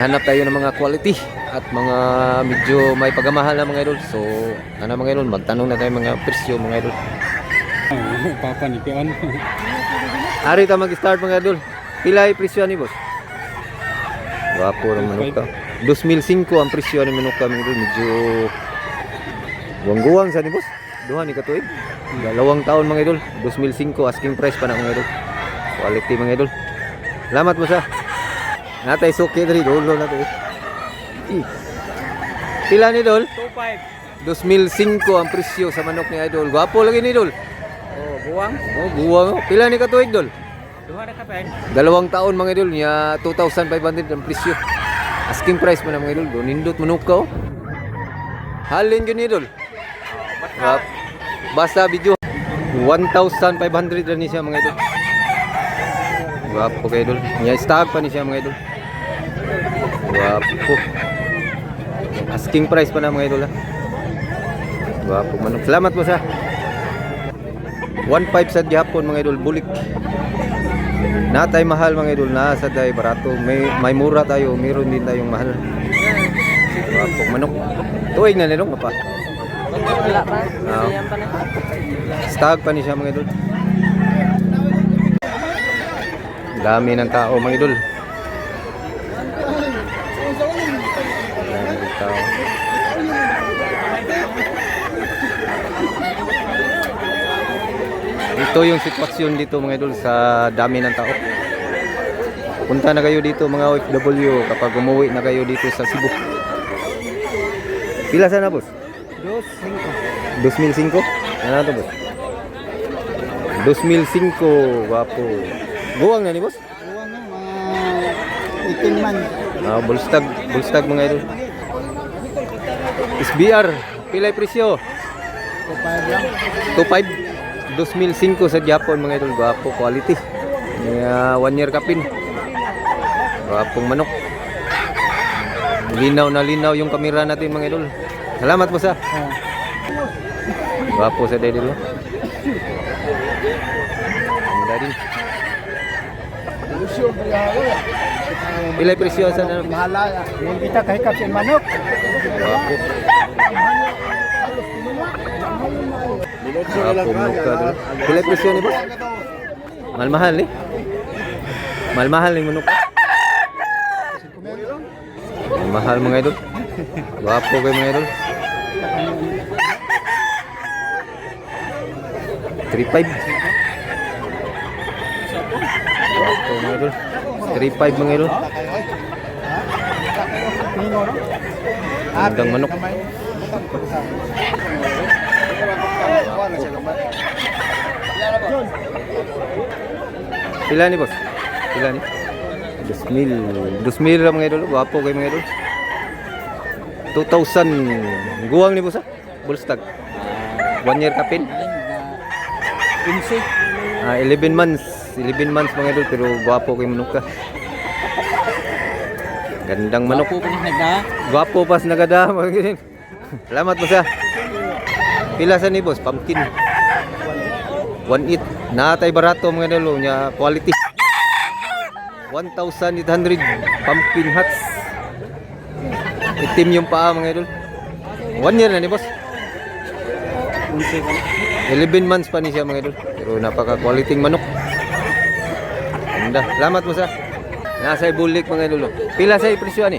Hanap tayo ng mga quality at mga medyo may pagamahal na mga idol. So, ano mga idol, magtanong na tayo mga presyo mga idol. Papanikian. Ari ta mag-start mga idol. Pila ay presyo ni boss? Wapo ng manok ka. 2005 ang presyo ni manok ka mga idol. Medyo guwang-guwang sa ni boss. Duha ni katuig. 2 taon mga idol. 2005 asking price pa na mga idol. Quality mga idol. Salamat mo sa. Natay suki dari dolo na to. Pila ni Dol? 25. 2005 ang presyo sa manok ni Idol. Gwapo lagi ni Dol. Oh, buwang. Oh, guwang. Pila ni katuig Dol? Duha na ka pen. 2 taon mga Idol niya 2,500 ang presyo. Asking price man mga Idol. Nindot manok ka oh. Halin gyud ni Idol. Basta video 1,500 ra ni siya mga Idol. Gwapo kay Idol. Niya stag pa ni siya mga Idol. Gwapo. Asking price pa na mga Idol ha. Gwapo manok. Salamat po sa 1.5 sa gihapon mga Idol. Bulik. Natay mahal mga Idol. Nasa tayo barato. May mura tayo. Meron din tayong mahal. Gwapo manok. Tuig na nilong pa. Wala pa. Stag pa ni siya mga Idol. Dami ng tao mga Idol. Dami ng tao. Ito yung sitwasyon dito mga Idol sa dami ng tao. Punta na kayo dito mga OFW kapag umuwi na kayo dito sa Cebu. Pila sana boss? 2005. Ano to boss? 2005. Wapo. Guwang na ni boss? Buwang na mga 18 man. Bulstag mga idol. SBR, pilay presyo? 25 lang. 2.5 2005 sa Japon mga idol. Gwapo, quality. May 1 year kapin. Gwapong manok. Linaw na linaw yung kamera natin mga idol. Salamat po sa. Gwapo sa idol. Ganda din. Pilay presyo sa ano? Mahala. Yung kita kahikap sa manok. Gwapo. Gwapo manok ka dun. Pilay presyo ni boss? Mahal-mahal eh. Mahal-mahal yung manok. Mahal mga idol. Gwapo kayo mga idol. 3.5. Gwapo mga idol. 3.5 mga idol. Gandang manok. Pila ni boss? Pila ni? 2,000. 2,000 lang mga idol. Gwapo kayo mga idol. 2,000. Guwang ni boss ha? Bulstag. 1 year kapin. 11 months. 11 months mga idol pero gwapo kayo manok ka. Gandang manok. Gwapo pas nagada. Salamat po sa. Pila sa ni boss? Pumpkin. 1.8. Natay barato mga idol nya quality. 1,800 pumpkin hats. Itim yung paa mga idol. 1 year na ni boss. 11 months pa ni siya mga idol. Pero napaka quality manok. Ganda. Salamat mo sa. Nasa bulik mga idol. Pila sa presyo ani?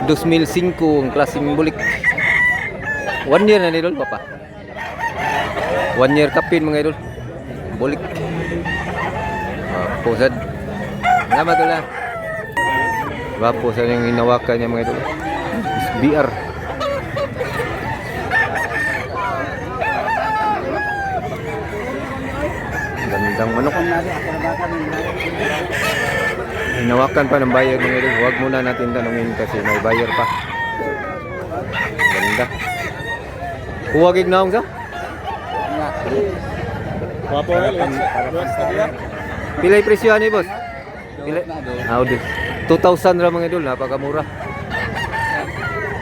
2005 ang klaseng bulik. 1 year na ni idol papa. 1 year kapin mga idol. Bulik. Posad. Salamat ulit. Wapo sa yung hinawakan niya mga idol. SBR. Gandang manok. Hinawakan pa ng buyer mga idol. Huwag muna natin tanungin kasi may buyer pa. Ganda. Huwag ignaong sa? Wapo Pilay presyo ni boss? Pilay? 2,000 ra mga idol. Napakamura.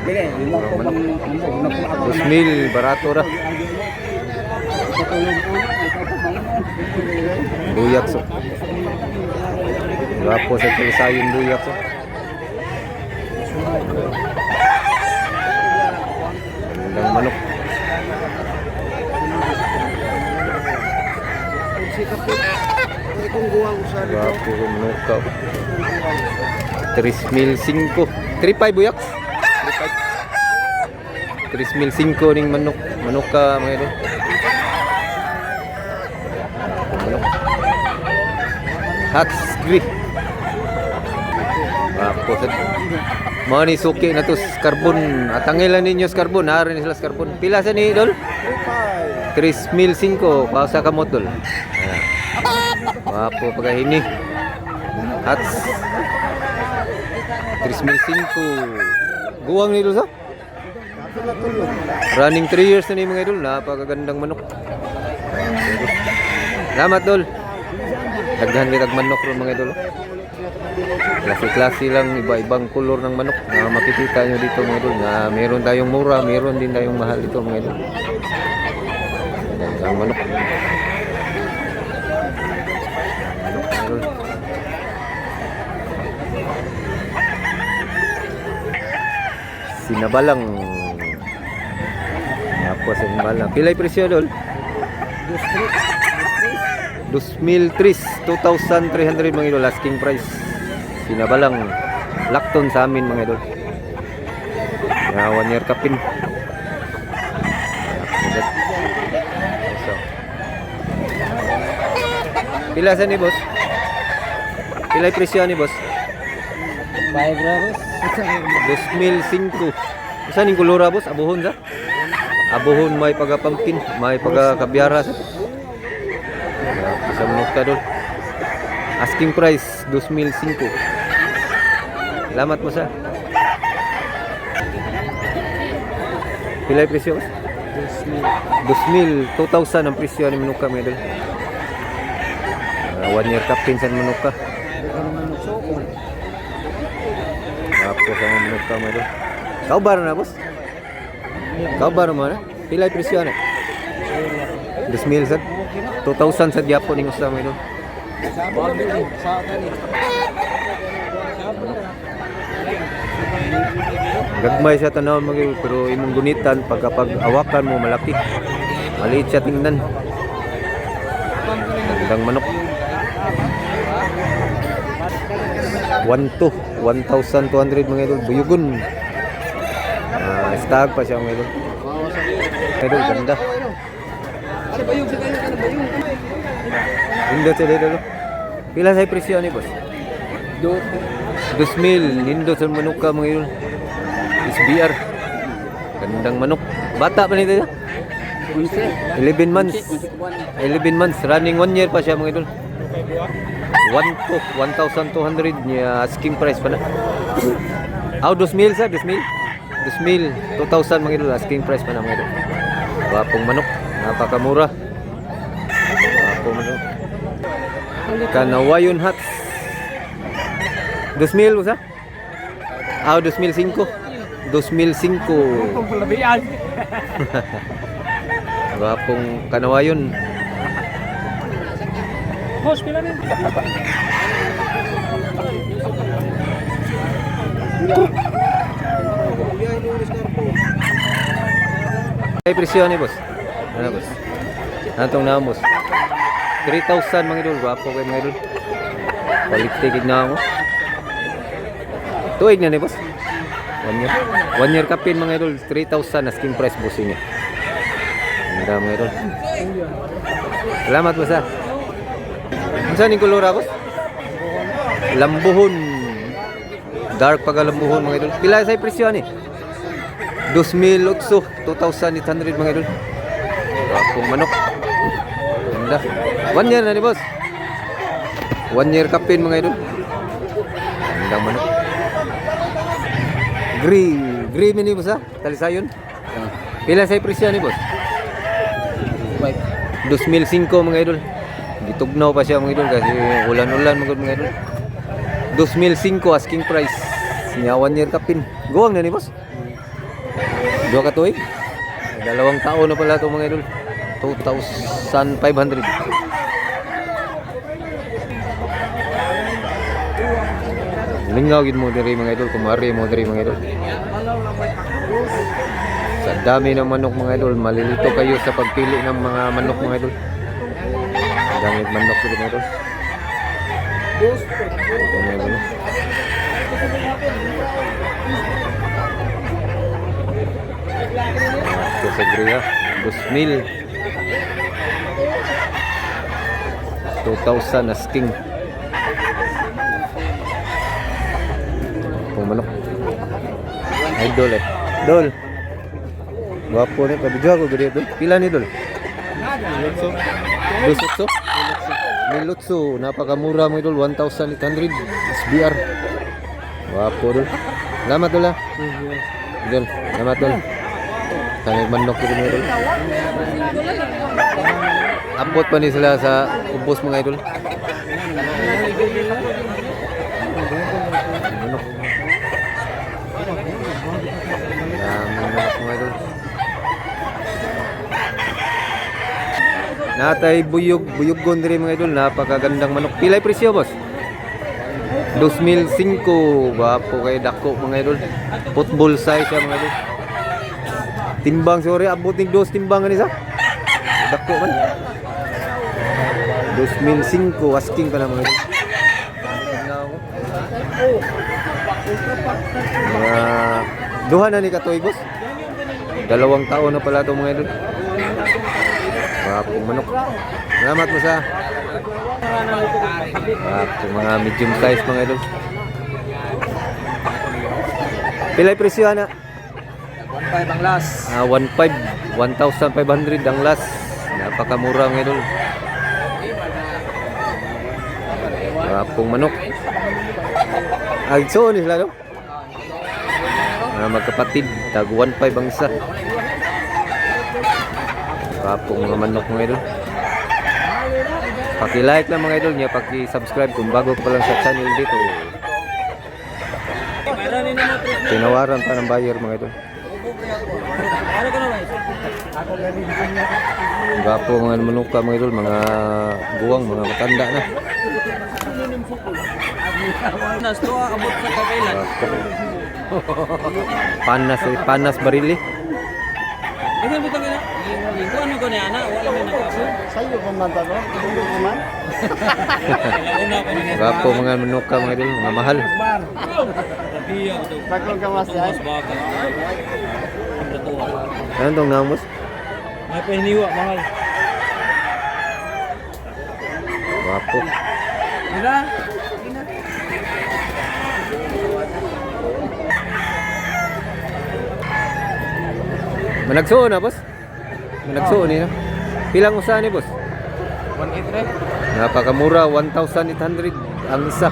2,000. Barato ra. Buyak so. Gwapo sa sayon buyak so. ka. 3,500. 3,500 buyak. 3,500 ning manok. Manok ka mga idol. Manok. Husky. Tapos mga ni suki na to carbon. Atangilan ninyo sa carbon. Naarin sila sa carbon. Pila sa ni idol? 3,500. Pausa ka mo tol. Wapo pagahini. Hats. 3,500. Guwang ni idol sa? Running 3 years na ni mga idol. Napakagandang manok. Salamat dol. Dagdahan kitag manok ron mga idol. Klase-klase lang, iba-ibang kulor ng manok na makikita nyo dito mga idol. Na meron tayong mura, meron din tayong mahal dito mga idol. Ang manok. Idol. Sinabalang. Apa sinabalang? Pilay presyo dol? 2,300, 2,300 mga idol, asking price. Sinabalang lakton sa amin mga idol. 1 year kapin. So. Pila sa ni boss? Pila presyo ni boss? 5 rabos. 2,500. Isa ning kulura boss? Abuhon sa? Abuhon may pagapangkin, may pagakabyara sa. Isang nukta dol. Asking price 2,500. Salamat mo sa. Pilay presyo? 2,000, 2,000 ang presyo ni manuka mga idol. 1 year captain sa manuka. Tapos ang manuka mga idol. Kaubar na boss? Kaubar mo na? Pilay presyo na? 2,000 sa? 2,000 sa Japon yung usta mga idol. Gagmay siya tanaw mga idol, pero imong gunitan pagkapag awakan mo malaki. Maliit siya tingnan. Gandang manok. 1,200 mga idol. Buyugon. Stag pa siya mga idol. Idol, ganda. Nindot siya dito. Pila sa presyo ni boss? 2,000. Nindot sa manok ka mga idol. SBR. Gandang manok. Bata pa nito siya? 11 months. 11 months. Running 1 year pa siya mga idol. 1,200 niya asking price pa na. 2,000 sa? 2,000? 2,000 mga idol. Asking price pa na mga idol. Wapong manok. Napakamura. Wapong manok. Kanawayon hats. 2,000 usa? 2,500. 2,500. Wapong kanawayon. Boss, pila rin. Ay presyo ni boss. Ano boss? Atong na boss. 3,000 mga idol. Gwapo kay mga idol. Paliktig na ako. Tuig na ni boss. 1 year. 1 year kapin mga idol. 3,000 asking price boss niya. Ganda mga idol. Salamat boss ha. Saan yung kulura boss? Lambuhon. Dark pagalambuhon mga idol. Pila sa presyo ni? 2,800, 2,800 mga idol. Wapong manok. Ganda. 1 year na ni boss. 1 year kapin mga idol. Gandang manok. Gray mini boss ha? Talisayon. Pila sa presyo ni boss? 2,500 mga idol. Gitugnaw pa siya mga idol kasi ulan-ulan mga idol. 2,500 asking price. Siya 1 year kapin. Guwang na ni boss. 2 ka tuig. 2 taon na pala ito mga idol. 2,500. Lingaw gid mo diri mga idol, kumari mo diri mga idol. Sa dami ng manok mga idol, malilito kayo sa pagpili ng mga manok mga idol. Dami manok dito mga idol. Ito, mga idol. Ito sa griha. 2,000. 2,000 asking. Pong manok. Idol eh. Dol. Gwapo ni kabidyo ako gadi dol. Pila ni dol? Dusotso. Milutso, napakamura mo idol, 1,800 SBR. Gwapo dol. Salamat dol ha. Dol, salamat dol. Tangay manok dito mga idol. Abot pa ni sila sa ubos mga idol. Manok. Manok mga idol. Natay buyog rin mga idol. Napakagandang manok. Pilay presyo boss? 2,005. Bapo kay dako mga idol. Football size siya mga idol. Timbang sorry, abot ng 2 timbangan isa. Dako man. 2,005 asking pa lang mga idol. Mga duha na ni katoy boss. 2 taon na pala ito mga idol. Wapong manok. Salamat mo sa mga medium size mga idol. Pilay presyo na? 1.5 ang last. 1,500. 1,500 ang last. Napakamura mga idol. Wapong manok. Agso ni sila no? Magkapatid. Tag 1,500 ang isa. Kapong mga manok mga idol. Paki-like lang mga idol niya, paki-subscribe kung bago pa lang sa channel dito. Tinawaran pa ng buyer mga idol. Gapo mga manuka mga idol, mga guwang, mga matanda na. Panas barili. Ano ba ito? Ano ko niya na? Wala mo nakaso. Sayo ko man tano, tulo ko man. Gapo mga manuka mga idol, mga mahal. Bakong kamas ay. Ano tong namos? May pahiniwa, mahal. Gapo. Mira. Managsuon na boss? Managsuon ni na. Pilang usahan ni boss? 1.8. Napakamura, 1,800 ang isa.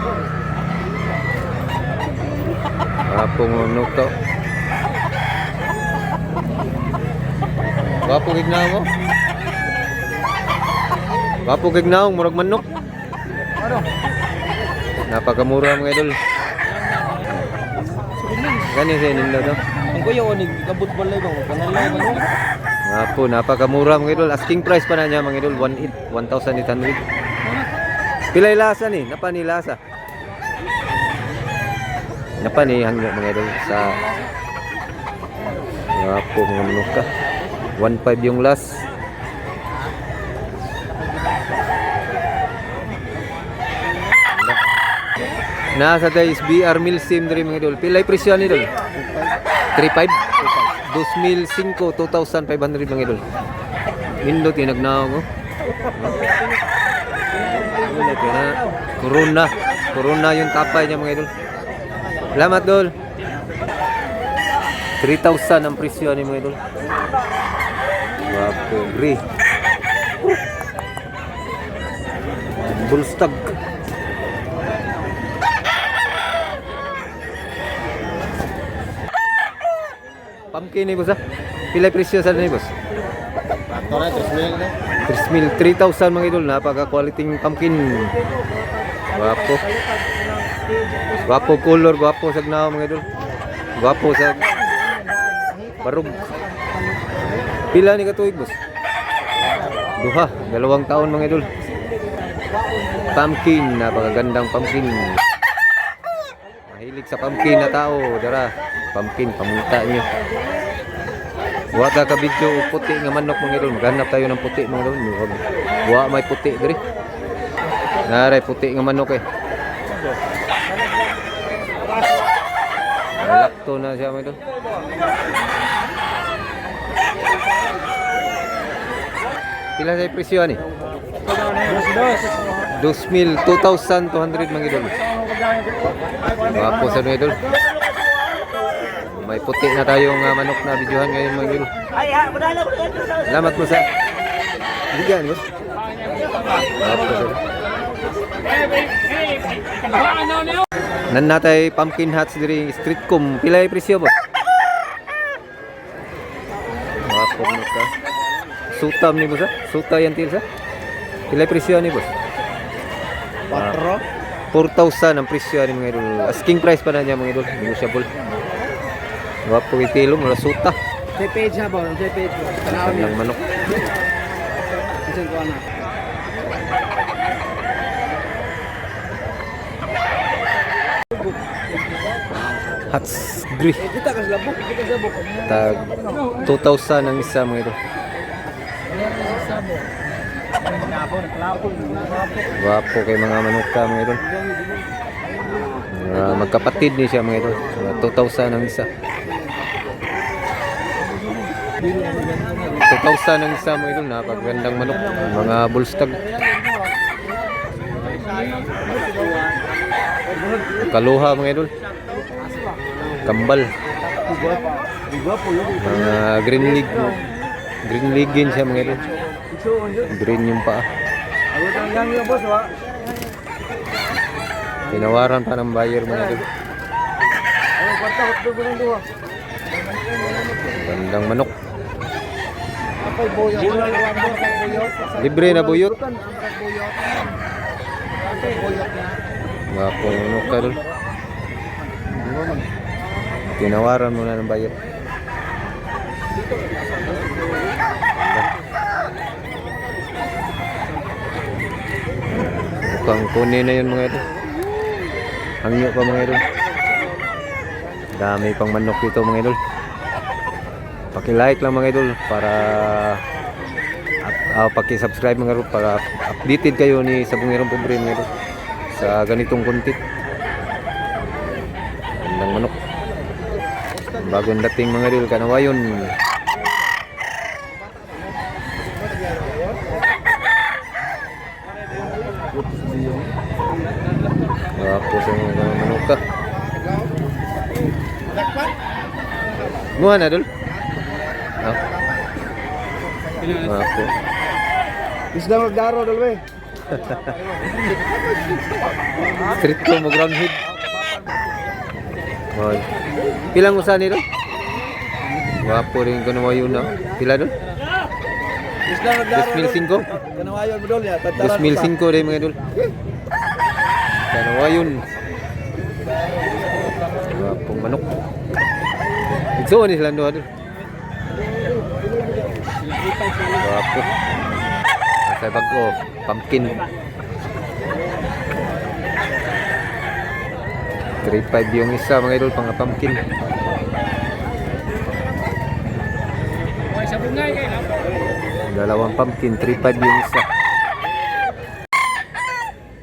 Apong nuto. Wapo gignaw mo? Wapo gignaw, murag manok. Ano? Napakamura mga idol. Gani sa ininda no? Ang kuya ko ni kabut balay ko. Kanalay mo. Wapo, napakamura mga idol. Asking price pa na niya mga idol, 1,800. Pilay lasa ni, napani lasa. Napani hangga mga idol sa wapo mga manok ka. 1,500 yung last. Nasa tayo SBR Milsim diri mga idol. Pilay presyo ni idol? 3,500. 2,005, 2,500 mga idol. Nindot yung nagnaw ko. Corona yung tapay niya mga idol. Salamat dol. 3,000 ang presyo ni mga idol. Wapo, gri. Bullstag. Pumpkin ni boss ah. Pilay presyo sa ni boss? Tore 3,000 na. 3,000 mga idol, napaka-quality pumpkin. Guwapo. Guwapo color, guwapo sa gnaw mga idol. Guwapo sa barog. Pila ni katuig boss? Duha, 2 taon mga idol. Pumpkin, napakagandang pumpkin. Mahilig sa pumpkin na tao, dara. Pumpkin, pamunta niyo. Wala ka video puti nga manok mga idol. Maghanap tayo ng puti mga idol. Wa may puti diri. Naray puti nga manok eh. Malakto na siya mga idol. Pila sa presyo ani? 2,200 mga idol. Wapo sa mga idol. May puti na tayong manok na videohan ngayon mga idol. Salamat mo sa bigyan boss. Wapo sa nan natay pumpkin hats diri street kum. Pila ay presyo boss? Wapo mo ka. Sutam ni boss ha? Suta yan til sa? Pila ay presyo ni boss? 4,000 ang presyo ni mga idol. Asking price pa na niya mga idol. Negotiable. Wapo itilo mula suta. Sa page na ba? Sa page. Saan lang manok. Isang ko na. Hats dri. Kita ka sa labok. Kita sa labok. Tag 2,000 ang isa mga idol. Wapo kay mga manok ka mga idol. Magkapatid ni siya mga idol. 2,000 ang isa. 2,000 ang isa mga idol. Napagandang manok. Mga bullstag. Kaluha mga idol. Kambal. Mga green league. Green league din siya mga idol. Green yung paa. Tinawaran pa ng buyer mga idol. Bandang manok. Libre na buyot. Wapo yung manok ka dun. Tinawaran mo na ng buyer. Mukhang kunin na yun mga idol. Hangyo pa mga idol. Dami pang manok dito mga idol. Paki-like lang mga idol para paki-subscribe mga idol para updated kayo ni Sabongerong Pobre mga idol sa ganitong content. Andang manok. Bagong dating mga idol kanawayon. Wapo sa mga manok ka. Muha na dul. Wapo. Isda magdaro dalwe. Street ko mo ground head. Hoy. Pilang usa ni dul? Wapo rin kanawayon na. Pila dul? Isda magdaro. 2,500. Kanawayon mo dol ya. 2,500 rin mga idol. Kanawayon. Wapong manok. Igsuon ni sila doon. Wapo. Asay bago. Pumpkin. 3,500 yung isa mga idol pang pumpkin. Dalawang pumpkin, 3,500 yung isa.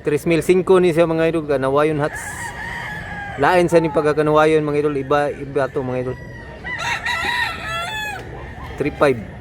3,500 ni siya mga idol. Kanawayon hats. Lain sa ni pagkakanawayon mga idol. Iba to mga idol. 3,500.